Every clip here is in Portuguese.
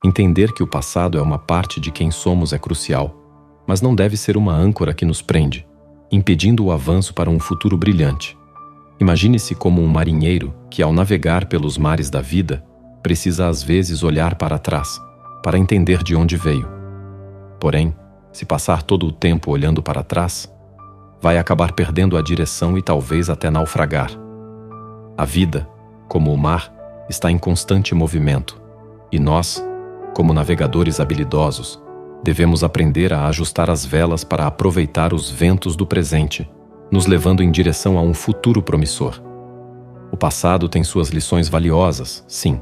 Entender que o passado é uma parte de quem somos é crucial, mas não deve ser uma âncora que nos prende, impedindo o avanço para um futuro brilhante. Imagine-se como um marinheiro que, ao navegar pelos mares da vida, precisa às vezes olhar para trás, para entender de onde veio. Porém, se passar todo o tempo olhando para trás, vai acabar perdendo a direção e talvez até naufragar. A vida, como o mar, está em constante movimento, e nós, como navegadores habilidosos, devemos aprender a ajustar as velas para aproveitar os ventos do presente, nos levando em direção a um futuro promissor. O passado tem suas lições valiosas, sim.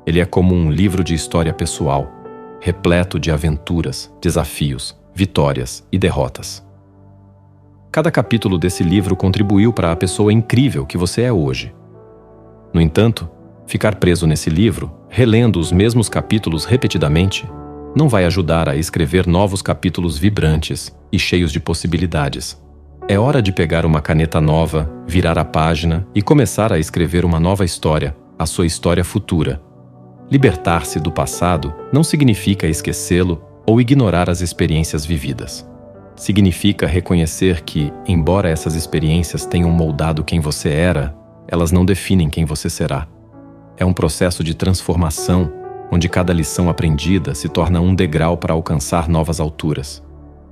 Ele é como um livro de história pessoal, repleto de aventuras, desafios, vitórias e derrotas. Cada capítulo desse livro contribuiu para a pessoa incrível que você é hoje. No entanto, ficar preso nesse livro, relendo os mesmos capítulos repetidamente, não vai ajudar a escrever novos capítulos vibrantes e cheios de possibilidades. É hora de pegar uma caneta nova, virar a página e começar a escrever uma nova história, a sua história futura. Libertar-se do passado não significa esquecê-lo ou ignorar as experiências vividas. Significa reconhecer que, embora essas experiências tenham moldado quem você era, elas não definem quem você será. É um processo de transformação, onde cada lição aprendida se torna um degrau para alcançar novas alturas.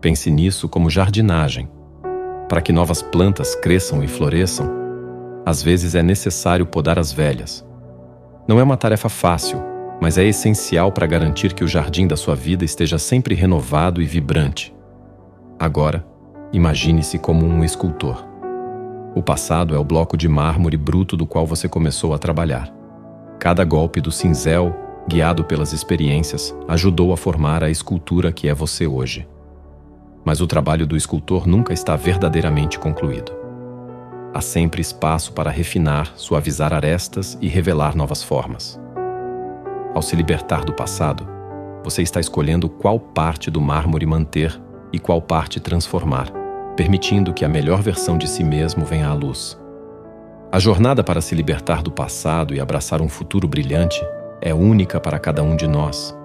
Pense nisso como jardinagem. Para que novas plantas cresçam e floresçam, às vezes é necessário podar as velhas. Não é uma tarefa fácil, mas é essencial para garantir que o jardim da sua vida esteja sempre renovado e vibrante. Agora, imagine-se como um escultor. O passado é o bloco de mármore bruto do qual você começou a trabalhar. Cada golpe do cinzel, guiado pelas experiências, ajudou a formar a escultura que é você hoje. Mas o trabalho do escultor nunca está verdadeiramente concluído. Há sempre espaço para refinar, suavizar arestas e revelar novas formas. Ao se libertar do passado, você está escolhendo qual parte do mármore manter e qual parte transformar, permitindo que a melhor versão de si mesmo venha à luz. A jornada para se libertar do passado e abraçar um futuro brilhante é única para cada um de nós.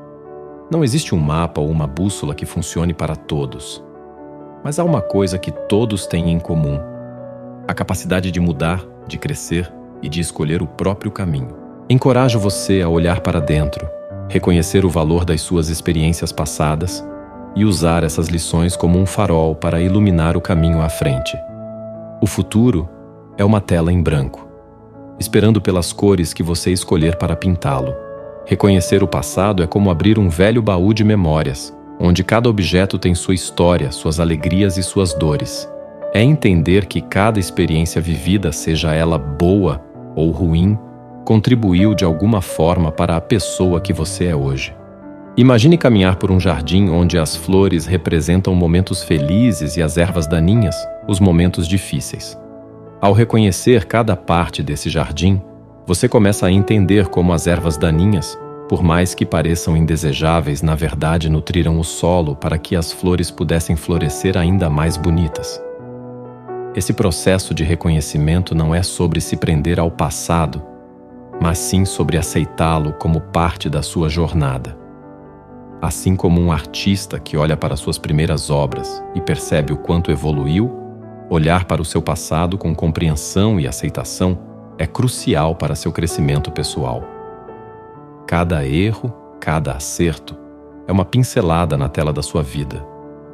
Não existe um mapa ou uma bússola que funcione para todos. Mas há uma coisa que todos têm em comum: a capacidade de mudar, de crescer e de escolher o próprio caminho. Encorajo você a olhar para dentro, reconhecer o valor das suas experiências passadas e usar essas lições como um farol para iluminar o caminho à frente. O futuro é uma tela em branco, esperando pelas cores que você escolher para pintá-lo. Reconhecer o passado é como abrir um velho baú de memórias, onde cada objeto tem sua história, suas alegrias e suas dores. É entender que cada experiência vivida, seja ela boa ou ruim, contribuiu de alguma forma para a pessoa que você é hoje. Imagine caminhar por um jardim onde as flores representam momentos felizes e as ervas daninhas, os momentos difíceis. Ao reconhecer cada parte desse jardim, você começa a entender como as ervas daninhas, por mais que pareçam indesejáveis, na verdade nutriram o solo para que as flores pudessem florescer ainda mais bonitas. Esse processo de reconhecimento não é sobre se prender ao passado, mas sim sobre aceitá-lo como parte da sua jornada. Assim como um artista que olha para suas primeiras obras e percebe o quanto evoluiu, olhar para o seu passado com compreensão e aceitação é crucial para seu crescimento pessoal. Cada erro, cada acerto, é uma pincelada na tela da sua vida,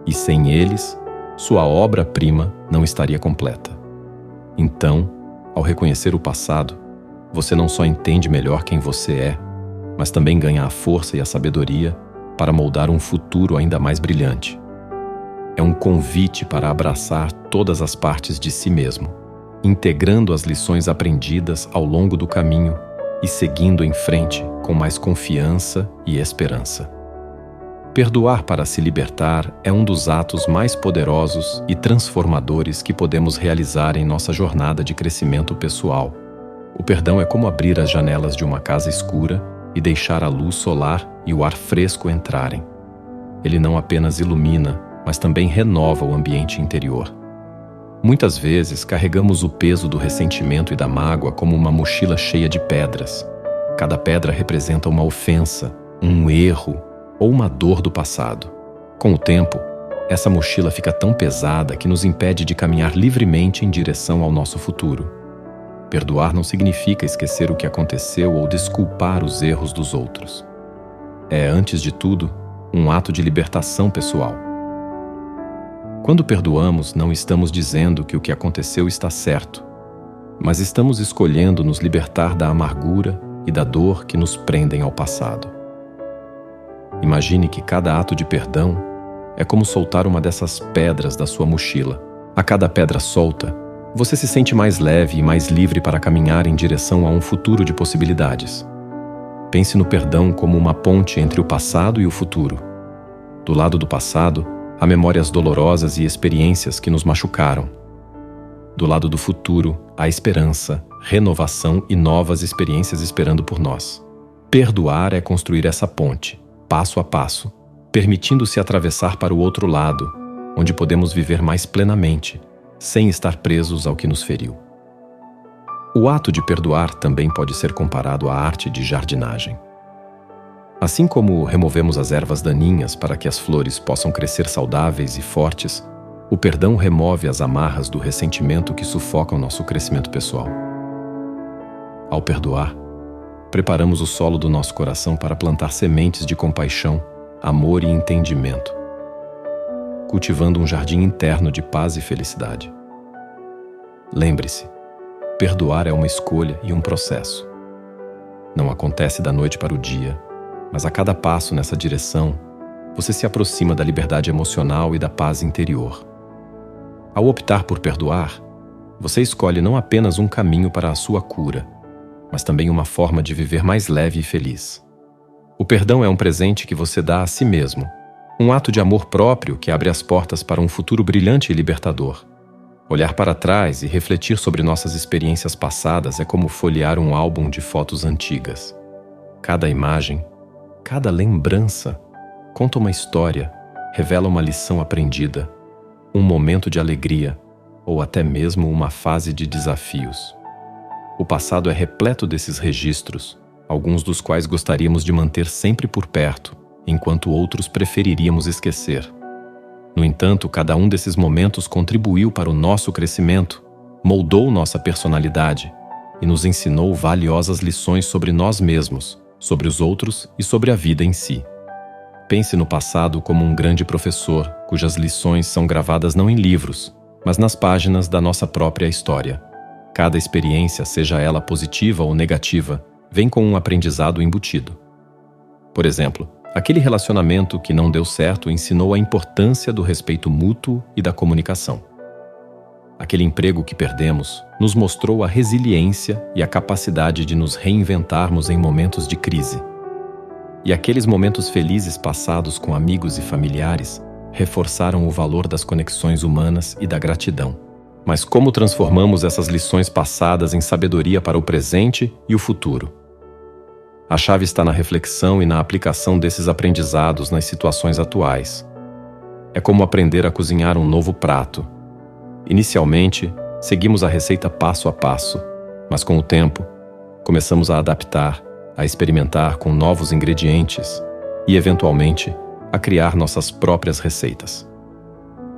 e sem eles, sua obra-prima não estaria completa. Então, ao reconhecer o passado, você não só entende melhor quem você é, mas também ganha a força e a sabedoria para moldar um futuro ainda mais brilhante. É um convite para abraçar todas as partes de si mesmo, integrando as lições aprendidas ao longo do caminho e seguindo em frente com mais confiança e esperança. Perdoar para se libertar é um dos atos mais poderosos e transformadores que podemos realizar em nossa jornada de crescimento pessoal. O perdão é como abrir as janelas de uma casa escura e deixar a luz solar e o ar fresco entrarem. Ele não apenas ilumina, mas também renova o ambiente interior. Muitas vezes carregamos o peso do ressentimento e da mágoa como uma mochila cheia de pedras. Cada pedra representa uma ofensa, um erro ou uma dor do passado. Com o tempo, essa mochila fica tão pesada que nos impede de caminhar livremente em direção ao nosso futuro. Perdoar não significa esquecer o que aconteceu ou desculpar os erros dos outros. É, antes de tudo, um ato de libertação pessoal. Quando perdoamos, não estamos dizendo que o que aconteceu está certo, mas estamos escolhendo nos libertar da amargura e da dor que nos prendem ao passado. Imagine que cada ato de perdão é como soltar uma dessas pedras da sua mochila. A cada pedra solta, você se sente mais leve e mais livre para caminhar em direção a um futuro de possibilidades. Pense no perdão como uma ponte entre o passado e o futuro. Do lado do passado, há memórias dolorosas e experiências que nos machucaram. Do lado do futuro, há esperança, renovação e novas experiências esperando por nós. Perdoar é construir essa ponte, passo a passo, permitindo-se atravessar para o outro lado, onde podemos viver mais plenamente, sem estar presos ao que nos feriu. O ato de perdoar também pode ser comparado à arte de jardinagem. Assim como removemos as ervas daninhas para que as flores possam crescer saudáveis e fortes, o perdão remove as amarras do ressentimento que sufocam nosso crescimento pessoal. Ao perdoar, preparamos o solo do nosso coração para plantar sementes de compaixão, amor e entendimento, cultivando um jardim interno de paz e felicidade. Lembre-se, perdoar é uma escolha e um processo. Não acontece da noite para o dia, mas a cada passo nessa direção, você se aproxima da liberdade emocional e da paz interior. Ao optar por perdoar, você escolhe não apenas um caminho para a sua cura, mas também uma forma de viver mais leve e feliz. O perdão é um presente que você dá a si mesmo, um ato de amor próprio que abre as portas para um futuro brilhante e libertador. Olhar para trás e refletir sobre nossas experiências passadas é como folhear um álbum de fotos antigas. Cada imagem, cada lembrança, conta uma história, revela uma lição aprendida, um momento de alegria ou até mesmo uma fase de desafios. O passado é repleto desses registros, alguns dos quais gostaríamos de manter sempre por perto, enquanto outros preferiríamos esquecer. No entanto, cada um desses momentos contribuiu para o nosso crescimento, moldou nossa personalidade e nos ensinou valiosas lições sobre nós mesmos, sobre os outros e sobre a vida em si. Pense no passado como um grande professor, cujas lições são gravadas não em livros, mas nas páginas da nossa própria história. Cada experiência, seja ela positiva ou negativa, vem com um aprendizado embutido. Por exemplo, aquele relacionamento que não deu certo ensinou a importância do respeito mútuo e da comunicação. Aquele emprego que perdemos nos mostrou a resiliência e a capacidade de nos reinventarmos em momentos de crise. E aqueles momentos felizes passados com amigos e familiares reforçaram o valor das conexões humanas e da gratidão. Mas como transformamos essas lições passadas em sabedoria para o presente e o futuro? A chave está na reflexão e na aplicação desses aprendizados nas situações atuais. É como aprender a cozinhar um novo prato. Inicialmente, seguimos a receita passo a passo, mas com o tempo, começamos a adaptar, a experimentar com novos ingredientes e, eventualmente, a criar nossas próprias receitas.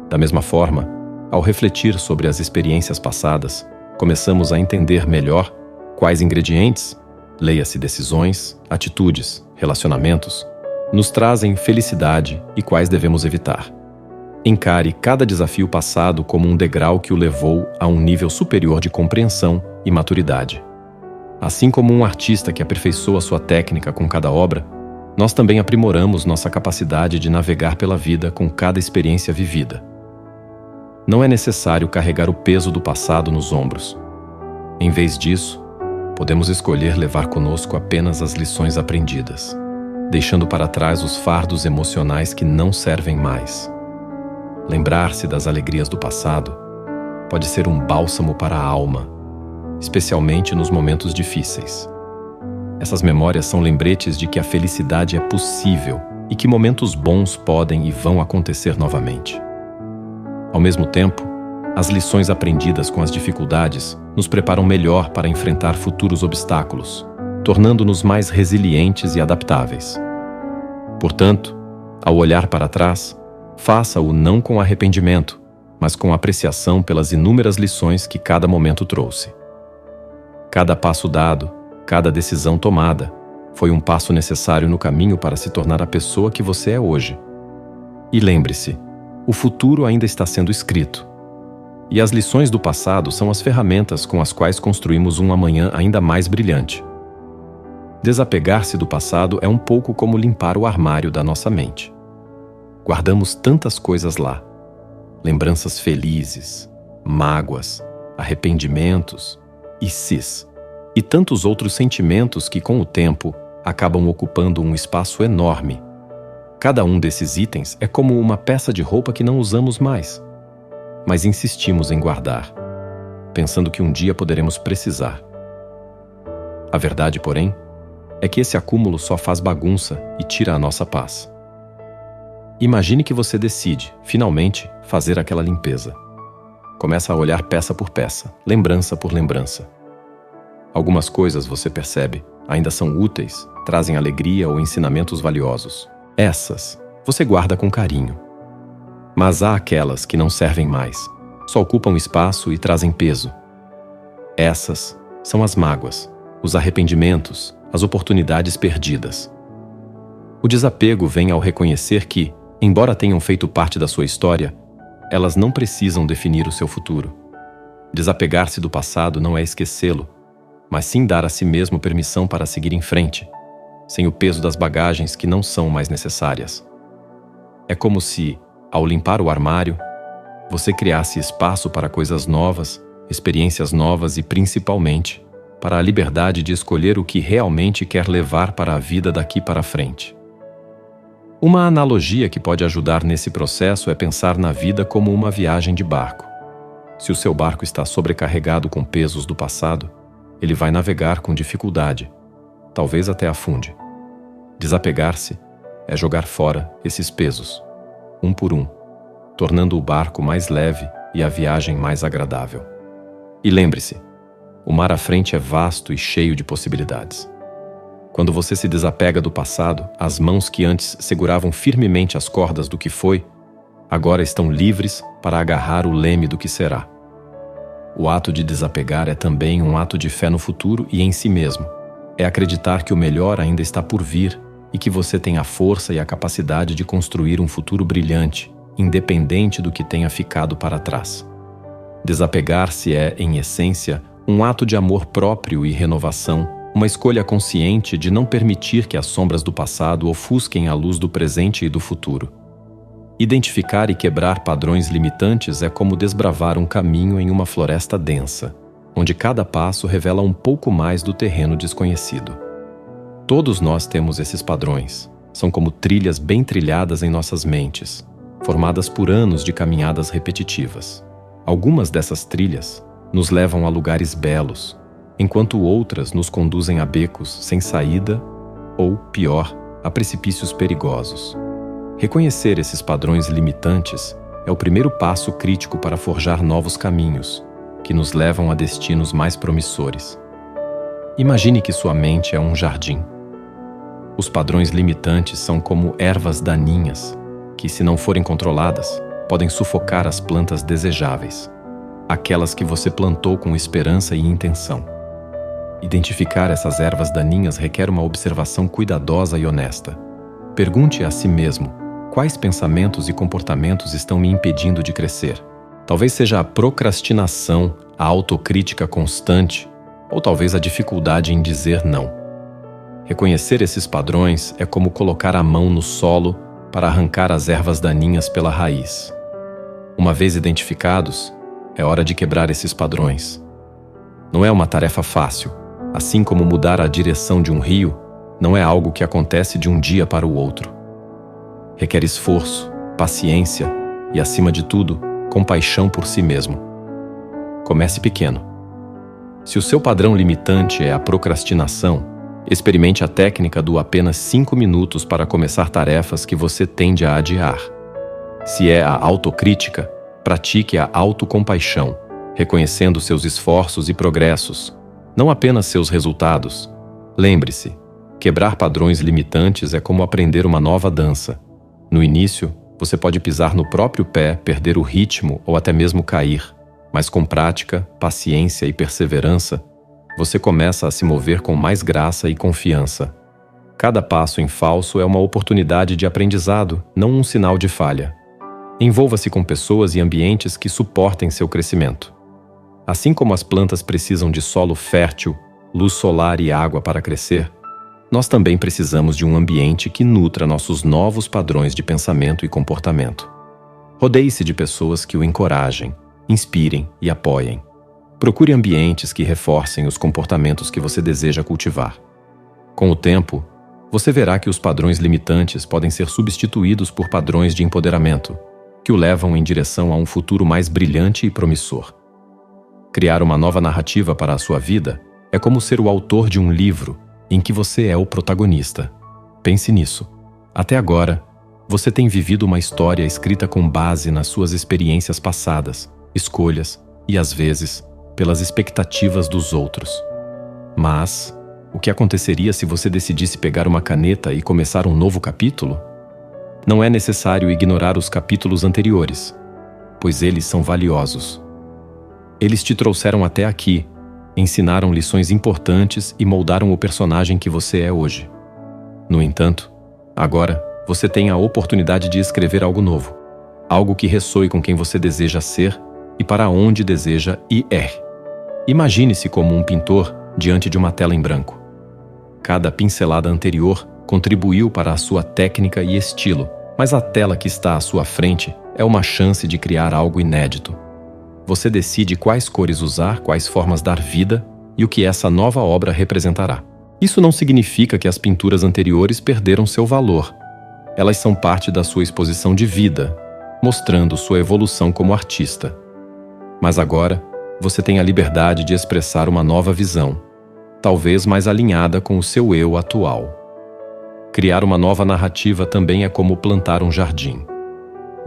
Da mesma forma, ao refletir sobre as experiências passadas, começamos a entender melhor quais ingredientes, leia-se decisões, atitudes, relacionamentos, nos trazem felicidade e quais devemos evitar. Encare cada desafio passado como um degrau que o levou a um nível superior de compreensão e maturidade. Assim como um artista que aperfeiçoa sua técnica com cada obra, nós também aprimoramos nossa capacidade de navegar pela vida com cada experiência vivida. Não é necessário carregar o peso do passado nos ombros. Em vez disso, podemos escolher levar conosco apenas as lições aprendidas, deixando para trás os fardos emocionais que não servem mais. Lembrar-se das alegrias do passado pode ser um bálsamo para a alma, especialmente nos momentos difíceis. Essas memórias são lembretes de que a felicidade é possível e que momentos bons podem e vão acontecer novamente. Ao mesmo tempo, as lições aprendidas com as dificuldades nos preparam melhor para enfrentar futuros obstáculos, tornando-nos mais resilientes e adaptáveis. Portanto, ao olhar para trás, faça-o não com arrependimento, mas com apreciação pelas inúmeras lições que cada momento trouxe. Cada passo dado, cada decisão tomada, foi um passo necessário no caminho para se tornar a pessoa que você é hoje. E lembre-se, o futuro ainda está sendo escrito. E as lições do passado são as ferramentas com as quais construímos um amanhã ainda mais brilhante. Desapegar-se do passado é um pouco como limpar o armário da nossa mente. Guardamos tantas coisas lá. Lembranças felizes, mágoas, arrependimentos e tantos outros sentimentos que, com o tempo, acabam ocupando um espaço enorme. Cada um desses itens é como uma peça de roupa que não usamos mais, mas insistimos em guardar, pensando que um dia poderemos precisar. A verdade, porém, é que esse acúmulo só faz bagunça e tira a nossa paz. Imagine que você decide, finalmente, fazer aquela limpeza. Começa a olhar peça por peça, lembrança por lembrança. Algumas coisas, você percebe, ainda são úteis, trazem alegria ou ensinamentos valiosos. Essas, você guarda com carinho. Mas há aquelas que não servem mais, só ocupam espaço e trazem peso. Essas são as mágoas, os arrependimentos, as oportunidades perdidas. O desapego vem ao reconhecer que, embora tenham feito parte da sua história, elas não precisam definir o seu futuro. Desapegar-se do passado não é esquecê-lo, mas sim dar a si mesmo permissão para seguir em frente, sem o peso das bagagens que não são mais necessárias. É como se, ao limpar o armário, você criasse espaço para coisas novas, experiências novas e, principalmente, para a liberdade de escolher o que realmente quer levar para a vida daqui para frente. Uma analogia que pode ajudar nesse processo é pensar na vida como uma viagem de barco. Se o seu barco está sobrecarregado com pesos do passado, ele vai navegar com dificuldade, talvez até afunde. Desapegar-se é jogar fora esses pesos, um por um, tornando o barco mais leve e a viagem mais agradável. E lembre-se, o mar à frente é vasto e cheio de possibilidades. Quando você se desapega do passado, as mãos que antes seguravam firmemente as cordas do que foi, agora estão livres para agarrar o leme do que será. O ato de desapegar é também um ato de fé no futuro e em si mesmo. É acreditar que o melhor ainda está por vir e que você tem a força e a capacidade de construir um futuro brilhante, independente do que tenha ficado para trás. Desapegar-se é, em essência, um ato de amor próprio e renovação, uma escolha consciente de não permitir que as sombras do passado ofusquem a luz do presente e do futuro. Identificar e quebrar padrões limitantes é como desbravar um caminho em uma floresta densa, onde cada passo revela um pouco mais do terreno desconhecido. Todos nós temos esses padrões. São como trilhas bem trilhadas em nossas mentes, formadas por anos de caminhadas repetitivas. Algumas dessas trilhas nos levam a lugares belos, enquanto outras nos conduzem a becos sem saída ou, pior, a precipícios perigosos. Reconhecer esses padrões limitantes é o primeiro passo crítico para forjar novos caminhos, que nos levam a destinos mais promissores. Imagine que sua mente é um jardim. Os padrões limitantes são como ervas daninhas, que, se não forem controladas, podem sufocar as plantas desejáveis, aquelas que você plantou com esperança e intenção. Identificar essas ervas daninhas requer uma observação cuidadosa e honesta. Pergunte a si mesmo: quais pensamentos e comportamentos estão me impedindo de crescer? Talvez seja a procrastinação, a autocrítica constante, ou talvez a dificuldade em dizer não. Reconhecer esses padrões é como colocar a mão no solo para arrancar as ervas daninhas pela raiz. Uma vez identificados, é hora de quebrar esses padrões. Não é uma tarefa fácil, assim como mudar a direção de um rio, não é algo que acontece de um dia para o outro. Requer esforço, paciência e, acima de tudo, compaixão por si mesmo. Comece pequeno. Se o seu padrão limitante é a procrastinação, experimente a técnica do apenas 5 minutos para começar tarefas que você tende a adiar. Se é a autocrítica, pratique a autocompaixão, reconhecendo seus esforços e progressos, não apenas seus resultados. Lembre-se, Quebrar padrões limitantes é como aprender uma nova dança. No início, você pode pisar no próprio pé, perder o ritmo ou até mesmo cair, mas com prática, paciência e perseverança, você começa a se mover com mais graça e confiança. Cada passo em falso é uma oportunidade de aprendizado, não um sinal de falha. Envolva-se com pessoas e ambientes que suportem seu crescimento. Assim como as plantas precisam de solo fértil, luz solar e água para crescer, nós também precisamos de um ambiente que nutra nossos novos padrões de pensamento e comportamento. Rodeie-se de pessoas que o encorajem, inspirem e apoiem. Procure ambientes que reforcem os comportamentos que você deseja cultivar. Com o tempo, você verá que os padrões limitantes podem ser substituídos por padrões de empoderamento, que o levam em direção a um futuro mais brilhante e promissor. Criar uma nova narrativa para a sua vida é como ser o autor de um livro em que você é o protagonista. Pense nisso. Até agora, você tem vivido uma história escrita com base nas suas experiências passadas, escolhas e, às vezes, pelas expectativas dos outros. Mas, o que aconteceria se você decidisse pegar uma caneta e começar um novo capítulo? Não é necessário ignorar os capítulos anteriores, pois eles são valiosos. Eles te trouxeram até aqui, ensinaram lições importantes e moldaram o personagem que você é hoje. No entanto, agora você tem a oportunidade de escrever algo novo, algo que ressoe com quem você deseja ser e para onde deseja ir. Imagine-se como um pintor diante de uma tela em branco. Cada pincelada anterior contribuiu para a sua técnica e estilo, mas a tela que está à sua frente é uma chance de criar algo inédito. Você decide quais cores usar, quais formas dar vida e o que essa nova obra representará. Isso não significa que as pinturas anteriores perderam seu valor. Elas são parte da sua exposição de vida, mostrando sua evolução como artista. Mas agora, você tem a liberdade de expressar uma nova visão, talvez mais alinhada com o seu eu atual. Criar uma nova narrativa também é como plantar um jardim.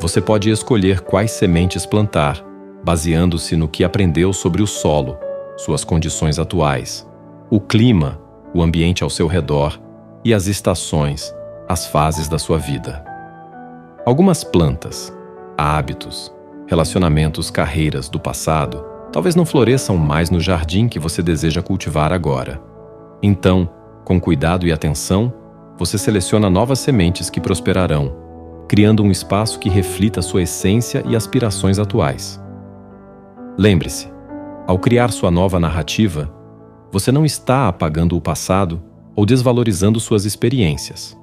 Você pode escolher quais sementes plantar, baseando-se no que aprendeu sobre o solo, suas condições atuais, o clima, o ambiente ao seu redor e as estações, as fases da sua vida. Algumas plantas, hábitos, relacionamentos, carreiras do passado talvez não floresçam mais no jardim que você deseja cultivar agora. Então, com cuidado e atenção, você seleciona novas sementes que prosperarão, criando um espaço que reflita sua essência e aspirações atuais. Lembre-se, ao criar sua nova narrativa, você não está apagando o passado ou desvalorizando suas experiências.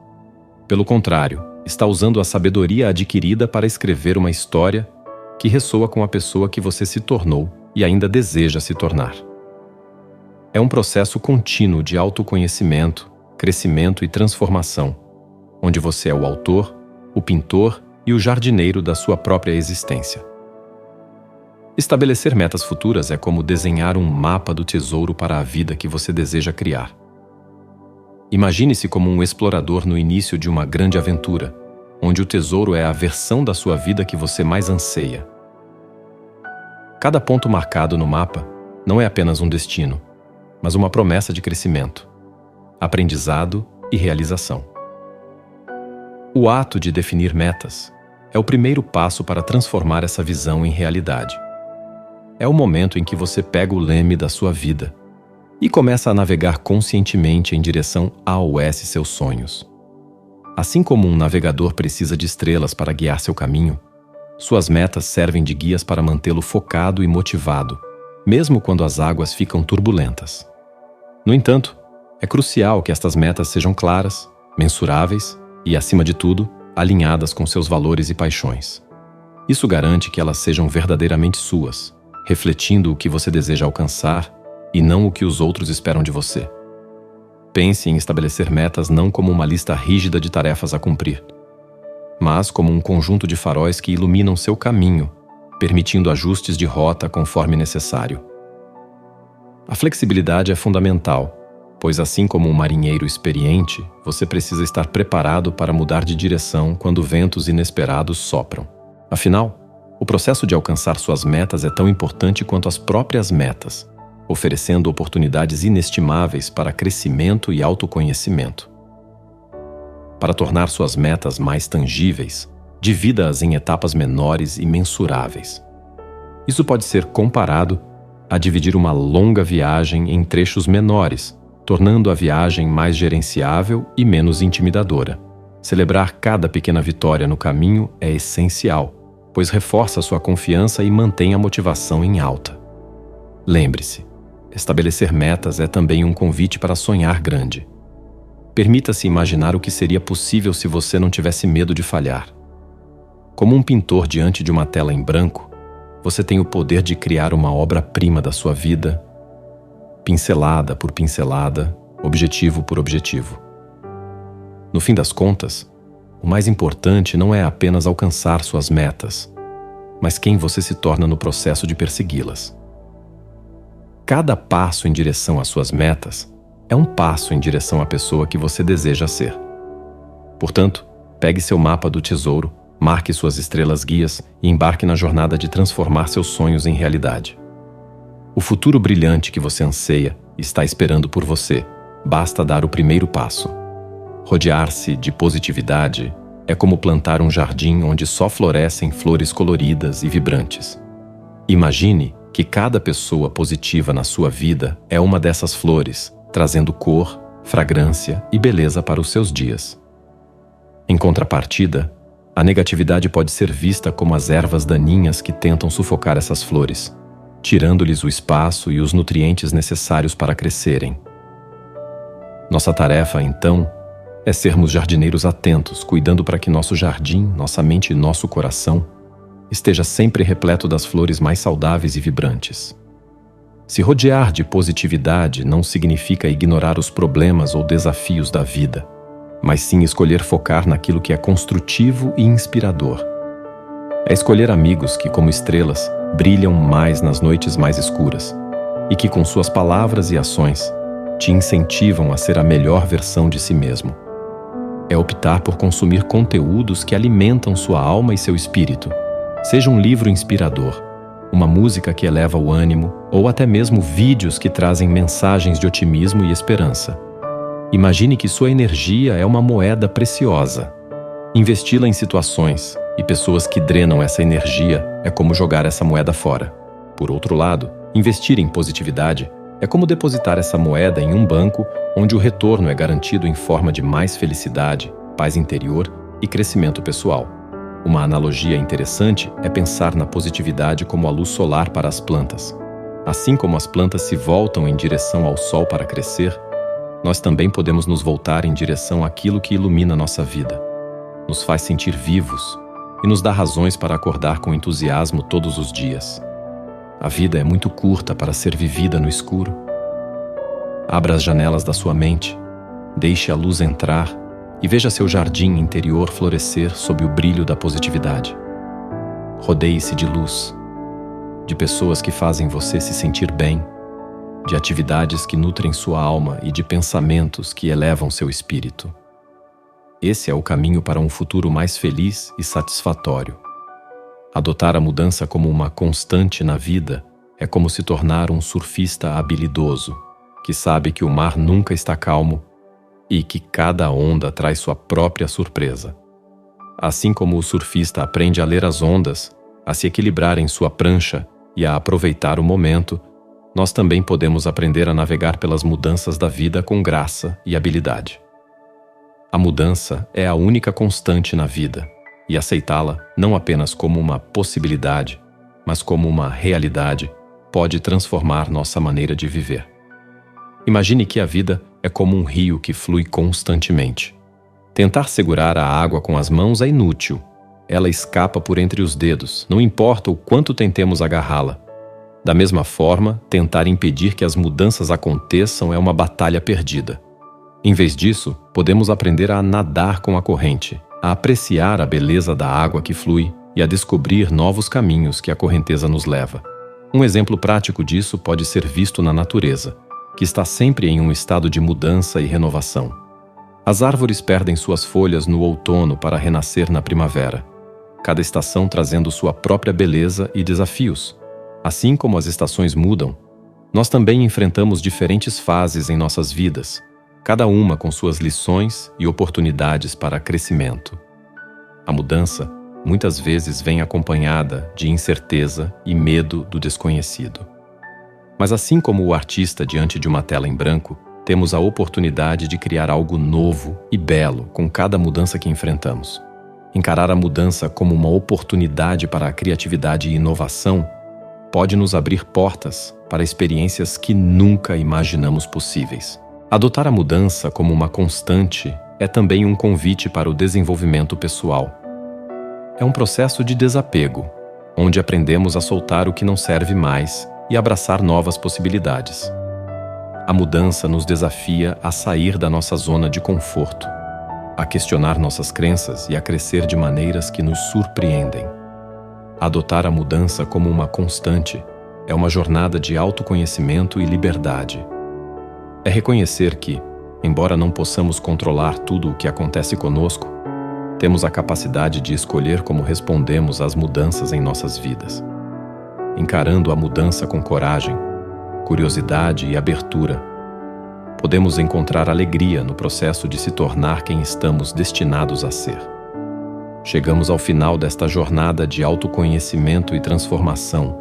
Pelo contrário, está usando a sabedoria adquirida para escrever uma história que ressoa com a pessoa que você se tornou e ainda deseja se tornar. É um processo contínuo de autoconhecimento, crescimento e transformação, onde você é o autor, o pintor e o jardineiro da sua própria existência. Estabelecer metas futuras é como desenhar um mapa do tesouro para a vida que você deseja criar. Imagine-se como um explorador no início de uma grande aventura, onde o tesouro é a versão da sua vida que você mais anseia. Cada ponto marcado no mapa não é apenas um destino, mas uma promessa de crescimento, aprendizado e realização. O ato de definir metas é o primeiro passo para transformar essa visão em realidade. É o momento em que você pega o leme da sua vida e começa a navegar conscientemente em direção ao seus sonhos. Assim como um navegador precisa de estrelas para guiar seu caminho, suas metas servem de guias para mantê-lo focado e motivado, mesmo quando as águas ficam turbulentas. No entanto, é crucial que estas metas sejam claras, mensuráveis e, acima de tudo, alinhadas com seus valores e paixões. Isso garante que elas sejam verdadeiramente suas, refletindo o que você deseja alcançar e não o que os outros esperam de você. Pense em estabelecer metas não como uma lista rígida de tarefas a cumprir, mas como um conjunto de faróis que iluminam seu caminho, permitindo ajustes de rota conforme necessário. A flexibilidade é fundamental, pois assim como um marinheiro experiente, você precisa estar preparado para mudar de direção quando ventos inesperados sopram. Afinal, o processo de alcançar suas metas é tão importante quanto as próprias metas, oferecendo oportunidades inestimáveis para crescimento e autoconhecimento. Para tornar suas metas mais tangíveis, divida-as em etapas menores e mensuráveis. Isso pode ser comparado a dividir uma longa viagem em trechos menores, tornando a viagem mais gerenciável e menos intimidadora. Celebrar cada pequena vitória no caminho é essencial, pois reforça sua confiança e mantém a motivação em alta. Lembre-se, estabelecer metas é também um convite para sonhar grande. Permita-se imaginar o que seria possível se você não tivesse medo de falhar. Como um pintor diante de uma tela em branco, você tem o poder de criar uma obra-prima da sua vida, pincelada por pincelada, objetivo por objetivo. No fim das contas, o mais importante não é apenas alcançar suas metas, mas quem você se torna no processo de persegui-las. Cada passo em direção às suas metas é um passo em direção à pessoa que você deseja ser. Portanto, pegue seu mapa do tesouro, marque suas estrelas guias e embarque na jornada de transformar seus sonhos em realidade. O futuro brilhante que você anseia está esperando por você. Basta dar o primeiro passo. Rodear-se de positividade é como plantar um jardim onde só florescem flores coloridas e vibrantes. Imagine que cada pessoa positiva na sua vida é uma dessas flores, trazendo cor, fragrância e beleza para os seus dias. Em contrapartida, a negatividade pode ser vista como as ervas daninhas que tentam sufocar essas flores, tirando-lhes o espaço e os nutrientes necessários para crescerem. Nossa tarefa, então, é sermos jardineiros atentos, cuidando para que nosso jardim, nossa mente e nosso coração esteja sempre repleto das flores mais saudáveis e vibrantes. Se rodear de positividade não significa ignorar os problemas ou desafios da vida, mas sim escolher focar naquilo que é construtivo e inspirador. É escolher amigos que, como estrelas, brilham mais nas noites mais escuras e que, com suas palavras e ações, te incentivam a ser a melhor versão de si mesmo. É optar por consumir conteúdos que alimentam sua alma e seu espírito. Seja um livro inspirador, uma música que eleva o ânimo ou até mesmo vídeos que trazem mensagens de otimismo e esperança. Imagine que sua energia é uma moeda preciosa. Investi-la em situações e pessoas que drenam essa energia é como jogar essa moeda fora. Por outro lado, investir em positividade é como depositar essa moeda em um banco onde o retorno é garantido em forma de mais felicidade, paz interior e crescimento pessoal. Uma analogia interessante é pensar na positividade como a luz solar para as plantas. Assim como as plantas se voltam em direção ao sol para crescer, nós também podemos nos voltar em direção àquilo que ilumina nossa vida, nos faz sentir vivos e nos dá razões para acordar com entusiasmo todos os dias. A vida é muito curta para ser vivida no escuro. Abra as janelas da sua mente, deixe a luz entrar e veja seu jardim interior florescer sob o brilho da positividade. Rodeie-se de luz, de pessoas que fazem você se sentir bem, de atividades que nutrem sua alma e de pensamentos que elevam seu espírito. Esse é o caminho para um futuro mais feliz e satisfatório. Adotar a mudança como uma constante na vida é como se tornar um surfista habilidoso, que sabe que o mar nunca está calmo e que cada onda traz sua própria surpresa. Assim como o surfista aprende a ler as ondas, a se equilibrar em sua prancha e a aproveitar o momento, nós também podemos aprender a navegar pelas mudanças da vida com graça e habilidade. A mudança é a única constante na vida, e aceitá-la não apenas como uma possibilidade, mas como uma realidade, pode transformar nossa maneira de viver. Imagine que a vida é como um rio que flui constantemente. Tentar segurar a água com as mãos é inútil. Ela escapa por entre os dedos, não importa o quanto tentemos agarrá-la. Da mesma forma, tentar impedir que as mudanças aconteçam é uma batalha perdida. Em vez disso, podemos aprender a nadar com a corrente, a apreciar a beleza da água que flui e a descobrir novos caminhos que a correnteza nos leva. Um exemplo prático disso pode ser visto na natureza, que está sempre em um estado de mudança e renovação. As árvores perdem suas folhas no outono para renascer na primavera, cada estação trazendo sua própria beleza e desafios. Assim como as estações mudam, Nós também enfrentamos diferentes fases em nossas vidas, cada uma com suas lições e oportunidades para crescimento. A mudança muitas vezes vem acompanhada de incerteza e medo do desconhecido. Mas assim como o artista diante de uma tela em branco, temos a oportunidade de criar algo novo e belo com cada mudança que enfrentamos. Encarar a mudança como uma oportunidade para a criatividade e inovação pode nos abrir portas para experiências que nunca imaginamos possíveis. Adotar a mudança como uma constante é também um convite para o desenvolvimento pessoal. É um processo de desapego, onde aprendemos a soltar o que não serve mais e abraçar novas possibilidades. A mudança nos desafia a sair da nossa zona de conforto, a questionar nossas crenças e a crescer de maneiras que nos surpreendem. Adotar a mudança como uma constante é uma jornada de autoconhecimento e liberdade. É reconhecer que, embora não possamos controlar tudo o que acontece conosco, temos a capacidade de escolher como respondemos às mudanças em nossas vidas. Encarando a mudança com coragem, curiosidade e abertura, podemos encontrar alegria no processo de se tornar quem estamos destinados a ser. Chegamos ao final desta jornada de autoconhecimento e transformação,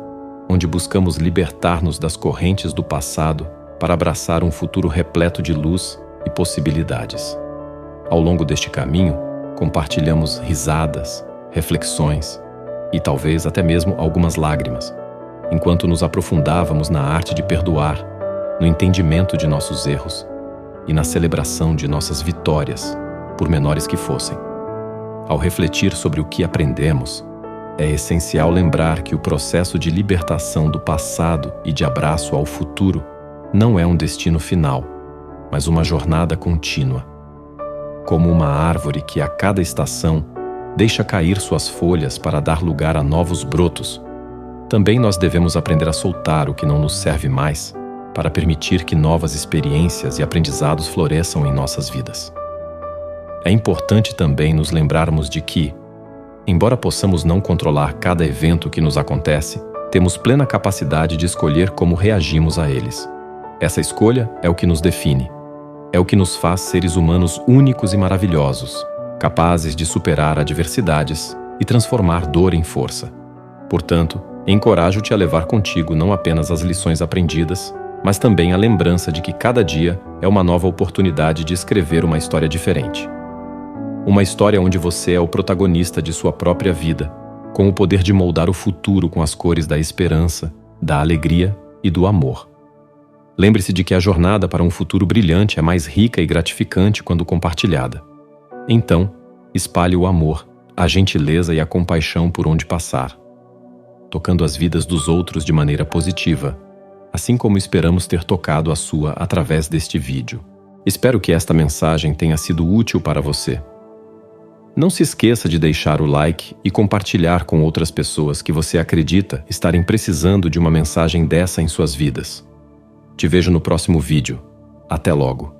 onde buscamos libertar-nos das correntes do passado para abraçar um futuro repleto de luz e possibilidades. Ao longo deste caminho, compartilhamos risadas, reflexões e talvez até mesmo algumas lágrimas, enquanto nos aprofundávamos na arte de perdoar, no entendimento de nossos erros e na celebração de nossas vitórias, por menores que fossem. Ao refletir sobre o que aprendemos, é essencial lembrar que o processo de libertação do passado e de abraço ao futuro não é um destino final, mas uma jornada contínua. Como uma árvore que a cada estação deixa cair suas folhas para dar lugar a novos brotos, também nós devemos aprender a soltar o que não nos serve mais para permitir que novas experiências e aprendizados floresçam em nossas vidas. É importante também nos lembrarmos de que, embora possamos não controlar cada evento que nos acontece, temos plena capacidade de escolher como reagimos a eles. Essa escolha é o que nos define. É o que nos faz seres humanos únicos e maravilhosos, capazes de superar adversidades e transformar dor em força. Portanto, encorajo-te a levar contigo não apenas as lições aprendidas, mas também a lembrança de que cada dia é uma nova oportunidade de escrever uma história diferente. Uma história onde você é o protagonista de sua própria vida, com o poder de moldar o futuro com as cores da esperança, da alegria e do amor. Lembre-se de que a jornada para um futuro brilhante é mais rica e gratificante quando compartilhada. Então, espalhe o amor, a gentileza e a compaixão por onde passar, tocando as vidas dos outros de maneira positiva, assim como esperamos ter tocado a sua através deste vídeo. Espero que esta mensagem tenha sido útil para você. Não se esqueça de deixar o like e compartilhar com outras pessoas que você acredita estarem precisando de uma mensagem dessa em suas vidas. Te vejo no próximo vídeo. Até logo!